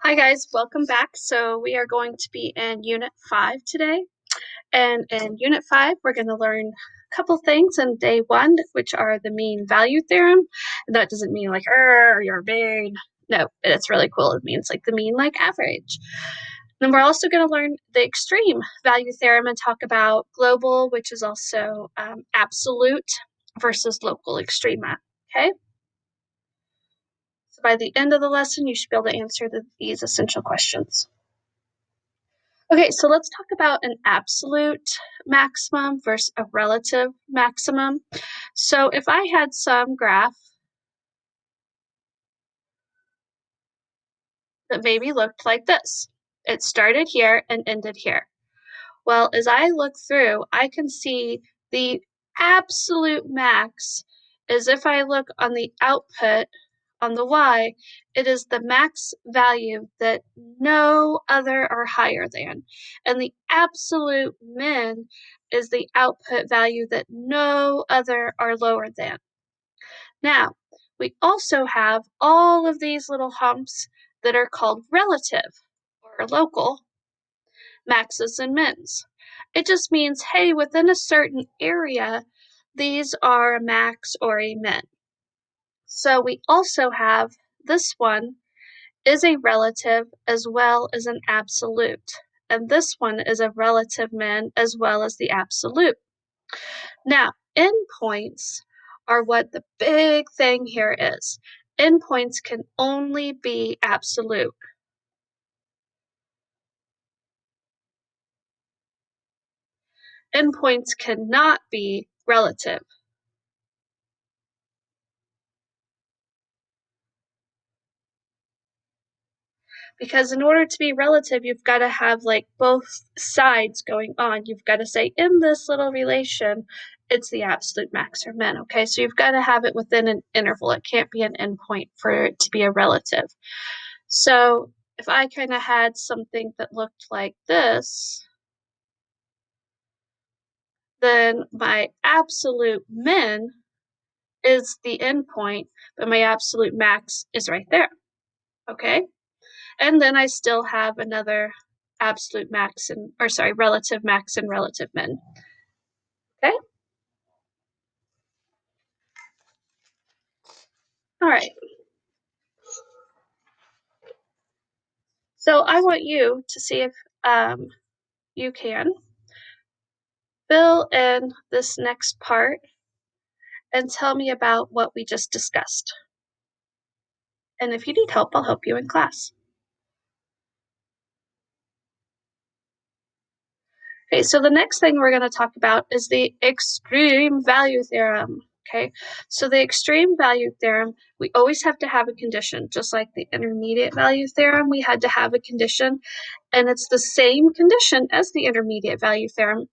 Hi guys, welcome back. So we are going to be in Unit 5 today. And in Unit 5, we're going to learn a couple things in day 1, which are the mean value theorem. And that doesn't mean like, you're big. No, it's really cool. It means like the mean like average. Then we're also going to learn the extreme value theorem and talk about global, which is also absolute versus local extrema. Okay? So by the end of the lesson, you should be able to answer these essential questions. Okay, so let's talk about an absolute maximum versus a relative maximum. So if I had some graph that maybe looked like this, it started here and ended here. Well, as I look through, I can see the absolute max is if I look on the output on the y, it is the max value that no other are higher than. And the absolute min is the output value that no other are lower than. Now, we also have all of these little humps that are called relative or local maxes and mins. It just means, hey, within a certain area, these are a max or a min. So we also have this one is a relative as well as an absolute. And this one is a relative min as well as the absolute. Now, endpoints are what the big thing here is. Endpoints can only be absolute. Endpoints cannot be relative. Because in order to be relative, you've got to have like both sides going on. You've got to say in this little relation, it's the absolute max or min. Okay, so you've got to have it within an interval. It can't be an endpoint for it to be a relative. So if I kind of had something that looked like this, then my absolute min is the endpoint, but my absolute max is right there. Okay. And then I still have another absolute max and, or sorry, relative max and relative min. Okay. All right. So I want you to see if you can fill in this next part and tell me about what we just discussed. And if you need help, I'll help you in class. Okay, so the next thing we're going to talk about is the extreme value theorem. Okay, so the extreme value theorem, we always have to have a condition, just like the intermediate value theorem, we had to have a condition, and it's the same condition as the intermediate value theorem.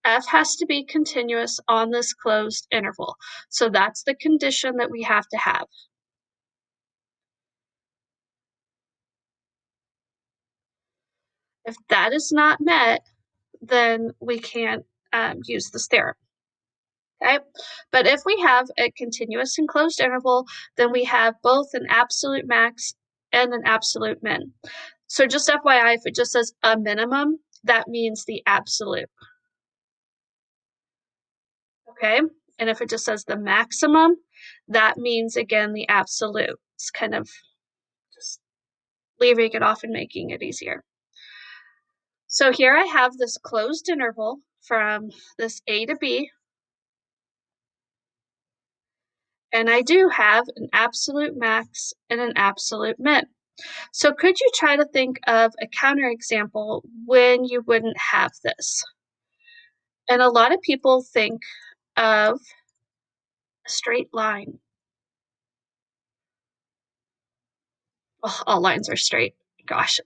F has to be continuous on this closed interval. So that's the condition that we have to have. If that is not met, then we can't use this theorem. Okay, but if we have a continuous and closed interval, then we have both an absolute max and an absolute min. So just FYI, if it just says a minimum, that means the absolute. Okay, and if it just says the maximum, that means again the absolute. It's kind of just leaving it off and making it easier. So here I have this closed interval from this A to B, and I do have an absolute max and an absolute min. So could you try to think of a counterexample when you wouldn't have this? And a lot of people think of a straight line. Well, all lines are straight. Gosh,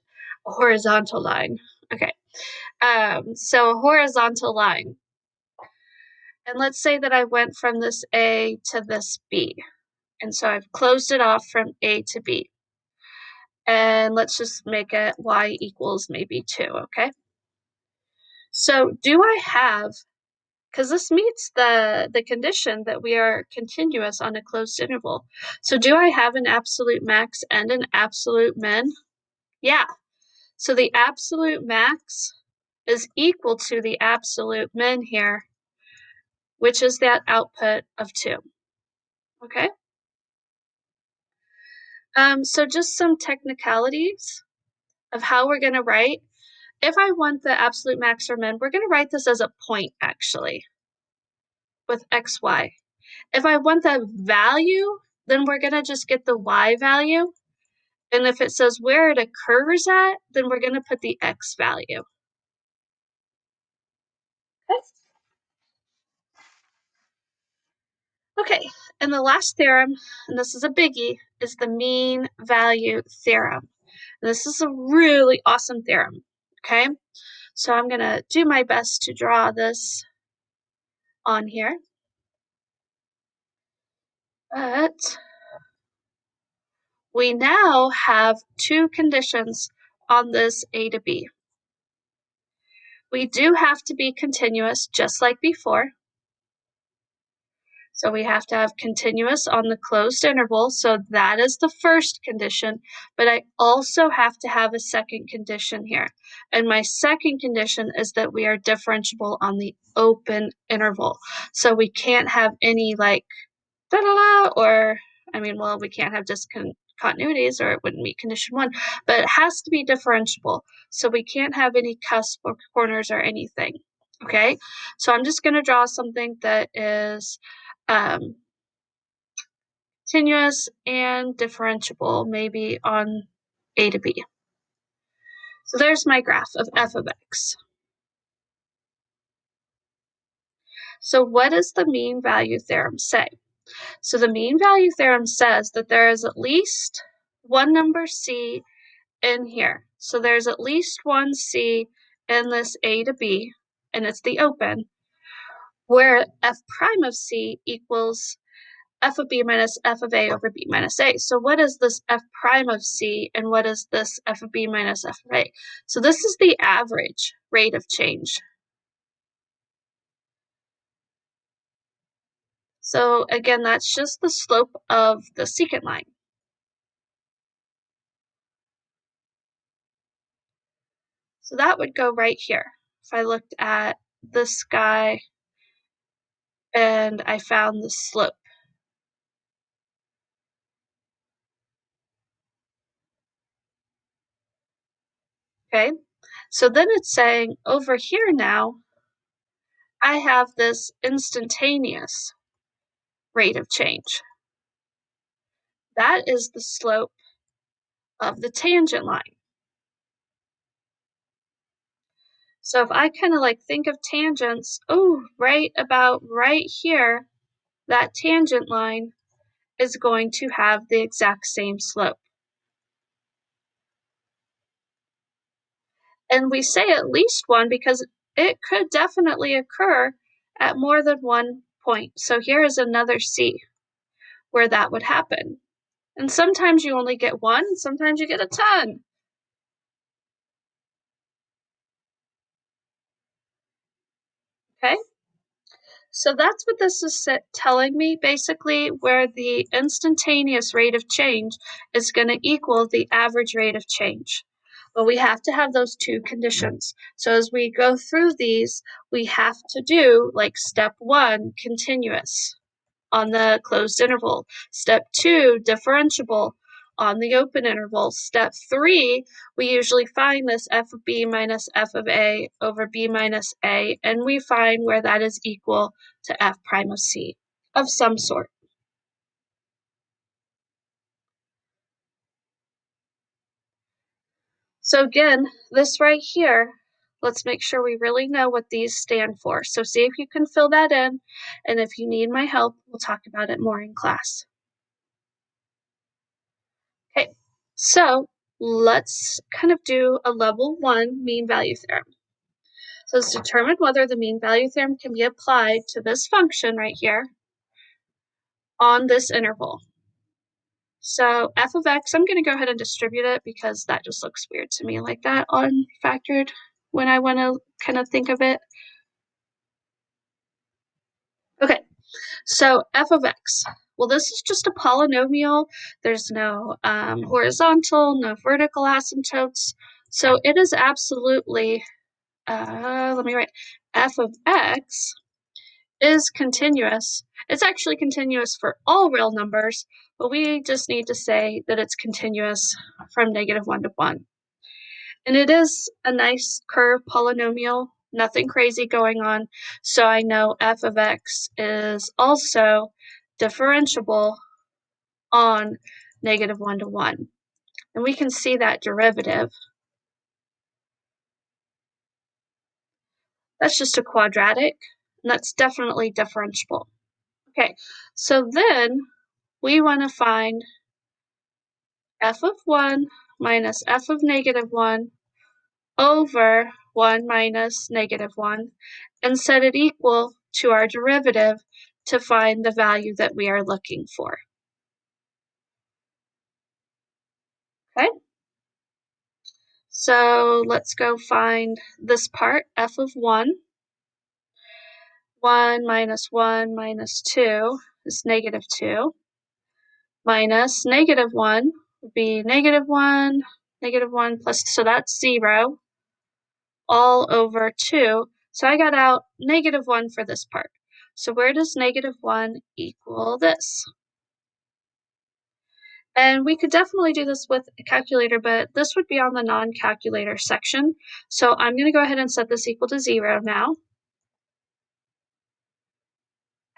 a horizontal line. Okay. So a horizontal line. And let's say that I went from this A to this B. And so I've closed it off from A to B. And let's just make it y equals maybe 2, okay? So do I have, because this meets the condition that we are continuous on a closed interval. So do I have an absolute max and an absolute min? Yeah, so the absolute max is equal to the absolute min here, which is that output of 2, okay? So just some technicalities of how we're gonna write. If I want the absolute max or min, we're gonna write this as a point actually with x, y. If I want the value, then we're gonna just get the y value. And if it says where it occurs at, then we're gonna put the x value. Okay. Okay, and the last theorem, and this is a biggie, is the mean value theorem. And this is a really awesome theorem, okay? So I'm gonna do my best to draw this on here. But we now have 2 conditions on this A to B. We do have to be continuous just like before. So we have to have continuous on the closed interval, so that is the first condition, but I also have to have a second condition here. And my second condition is that we are differentiable on the open interval. So we can't have any like da-da-da, or, I mean, well, we can't have discontinuities or it wouldn't meet condition 1, but it has to be differentiable. So we can't have any cusp or corners or anything, okay? So I'm just gonna draw something that is um, continuous and differentiable, maybe on A to B. So there's my graph of f of x. So what does the mean value theorem say? So the mean value theorem says that there is at least one number c in here. So there's at least one c in this A to B, and it's the open, where f prime of c equals f of b minus f of a over b minus a. So what is this f prime of c and what is this f of b minus f of a? So this is the average rate of change. So again, that's just the slope of the secant line. So that would go right here. If I looked at this guy and I found the slope. Okay, so then it's saying over here now, I have this instantaneous rate of change. That is the slope of the tangent line. So if I kind of like think of tangents, oh, right about right here, that tangent line is going to have the exact same slope. And we say at least one because it could definitely occur at more than one point. So here is another C where that would happen. And sometimes you only get one, and sometimes you get a ton. Okay? So that's what this is telling me, basically, where the instantaneous rate of change is going to equal the average rate of change. But we have to have those 2 conditions. So as we go through these, we have to do like step 1, continuous on the closed interval. Step 2, differentiable on the open interval. Step 3, we usually find this f of b minus f of a over b minus a, and we find where that is equal to f prime of c of some sort. So again, this right here, let's make sure we really know what these stand for. So see if you can fill that in, and if you need my help, we'll talk about it more in class. Okay, so let's kind of do a level 1 mean value theorem. So let's determine whether the mean value theorem can be applied to this function right here on this interval. So f of x, I'm going to go ahead and distribute it because that just looks weird to me like that unfactored when I want to kind of think of it. Okay, so f of x, Well, this is just a polynomial. There's no horizontal, no vertical asymptotes. So it is absolutely, let me write, f of x is continuous. It's actually continuous for all real numbers, but we just need to say that it's continuous from -1 to 1. And it is a nice curved polynomial, nothing crazy going on. So I know f of x is also differentiable on -1 to 1. And we can see that derivative. That's just a quadratic, and that's definitely differentiable. Okay, so then we want to find f of 1 minus f of -1 over 1 minus -1 and set it equal to our derivative to find the value that we are looking for. Okay, so let's go find this part, f of 1. 1 minus 1 minus 2 is -2, minus -1 would be -1 plus, so that's 0, all over 2. So I got out -1 for this part. So where does -1 equal this? And we could definitely do this with a calculator, but this would be on the non-calculator section. So I'm going to go ahead and set this equal to 0 now.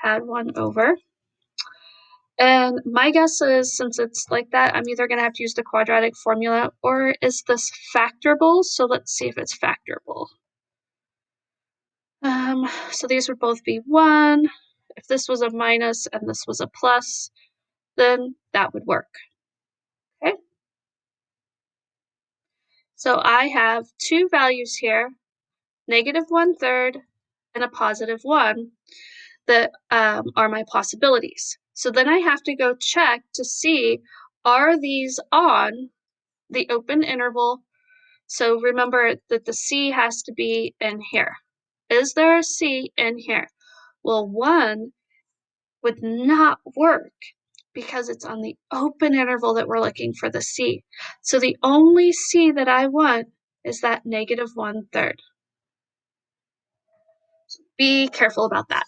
Add 1 over. And my guess is, since it's like that, I'm either going to have to use the quadratic formula, or is this factorable? So let's see if it's factorable. So these would both be 1. If this was a minus and this was a plus, then that would work. Okay. So I have two values here, -1/3 and a +1, that are my possibilities. So then I have to go check to see, are these on the open interval? So remember that the C has to be in here. Is there a C in here? Well, 1 would not work because it's on the open interval that we're looking for the C. So the only C that I want is that -1/3. Be careful about that.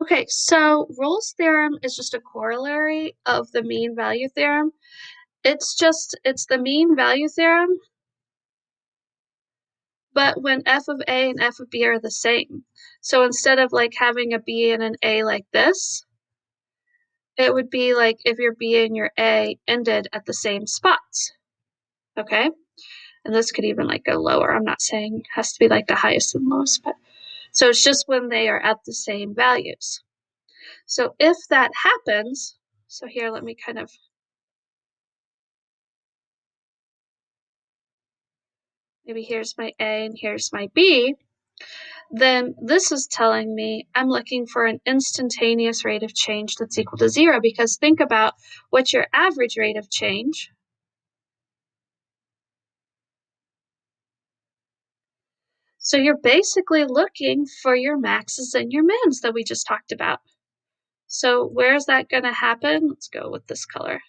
Okay, so Rolle's theorem is just a corollary of the mean value theorem. It's the mean value theorem, but when f of a and f of b are the same. So instead of like having a b and an a like this, it would be like if your b and your a ended at the same spots. Okay? And this could even like go lower. I'm not saying it has to be like the highest and lowest, but so it's just when they are at the same values. So if that happens, so here let me kind of, maybe here's my A and here's my B, then this is telling me I'm looking for an instantaneous rate of change that's equal to 0, because think about what's your average rate of change. So you're basically looking for your maxes and your mins that we just talked about. So where is that going to happen? Let's go with this color.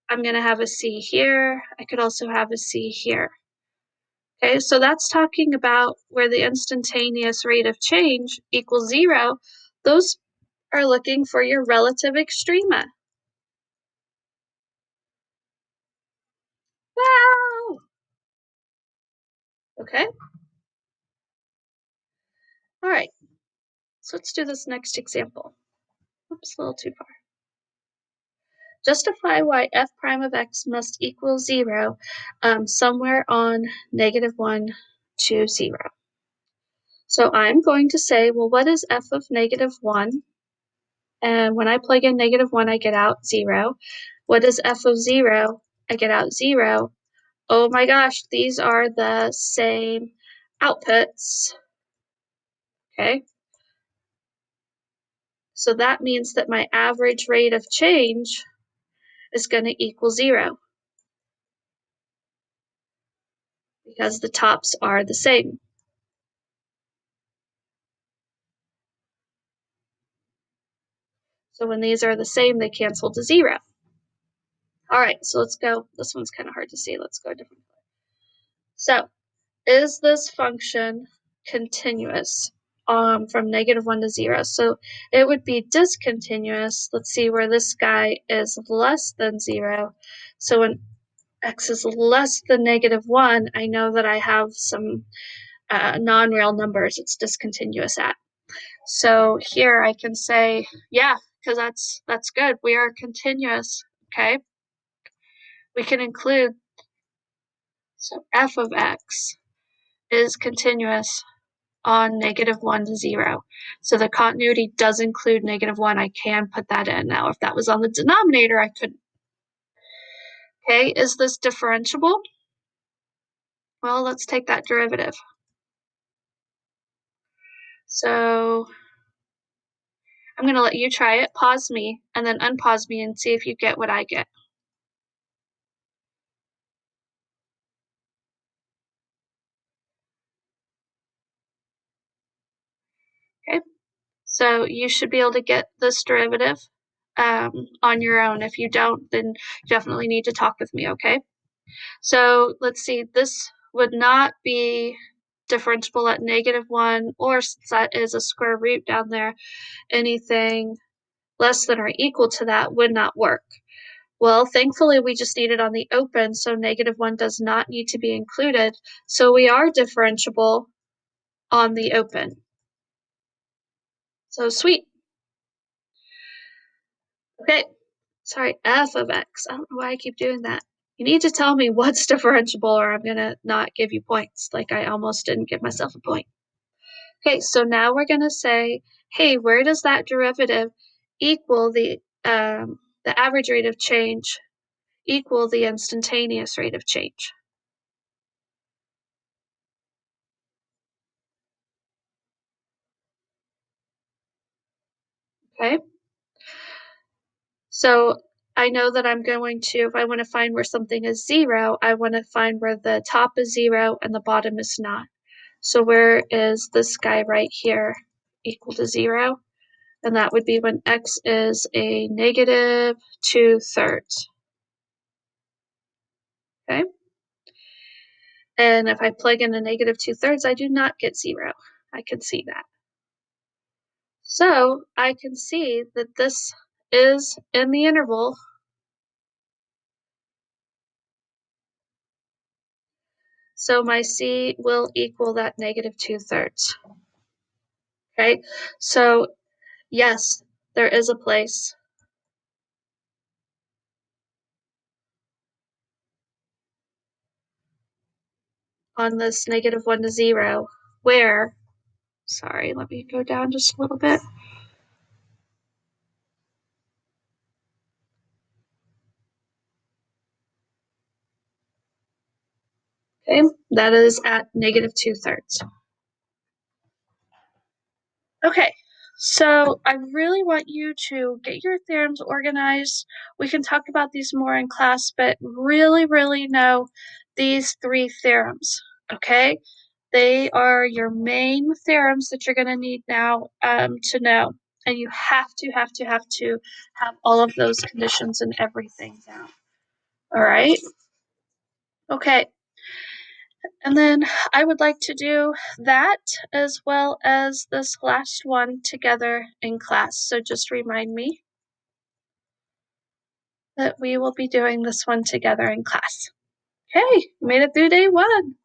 I'm going to have a C here. I could also have a C here. Okay, so that's talking about where the instantaneous rate of change equals 0. Those are looking for your relative extrema. Wow! Okay. All right. So let's do this next example. Oops, a little too far. Justify why f prime of x must equal 0 somewhere on -1 to 0. So I'm going to say, well, what is f of -1? And when I plug in -1, I get out 0. What is f of 0? I get out 0. Oh my gosh, these are the same outputs. Okay. So that means that my average rate of change is going to equal 0 because the tops are the same. So when these are the same, they cancel to 0. All right, so let's go. This one's kind of hard to see. Let's go a different way. So is this function continuous from -1 to 0? So it would be discontinuous. Let's see where this guy is less than 0. So when x is less than -1, I know that I have some non-real numbers it's discontinuous at. So here I can say, yeah, because that's good. We are continuous, okay? We can include, so f of x is continuous on -1 to 0. So the continuity does include -1. I can put that in. Now, if that was on the denominator, I couldn't. Okay, is this differentiable? Well, let's take that derivative. So I'm going to let you try it, pause me, and then unpause me and see if you get what I get. Okay, so you should be able to get this derivative on your own. If you don't, then you definitely need to talk with me, okay? So let's see, this would not be differentiable at -1, or since that is a square root down there, anything less than or equal to that would not work. Well, thankfully, we just need it on the open, so -1 does not need to be included. So we are differentiable on the open. So sweet. Okay, sorry, f of x. I don't know why I keep doing that. You need to tell me what's differentiable or I'm gonna not give you points, like I almost didn't give myself a point. Okay, so now we're gonna say, hey, where does that derivative equal the average rate of change equal the instantaneous rate of change? Okay, so I know that I'm going to, if I want to find where something is 0, I want to find where the top is 0 and the bottom is not. So where is this guy right here equal to 0? And that would be when x is a -2/3. Okay? And if I plug in a -2/3, I do not get 0. I can see that. So I can see that this is in the interval. So my c will equal that -2/3. Okay? So yes, there is a place on this -1 to 0 where, sorry, let me go down just a little bit. Okay, that is at -2/3. Okay, so I really want you to get your theorems organized. We can talk about these more in class, but really, really know these 3 theorems, okay? They are your main theorems that you're gonna need now to know. And you have all of those conditions and everything down. All right? Okay. And then I would like to do that as well as this last one together in class. So just remind me that we will be doing this one together in class. Okay, made it through day 1.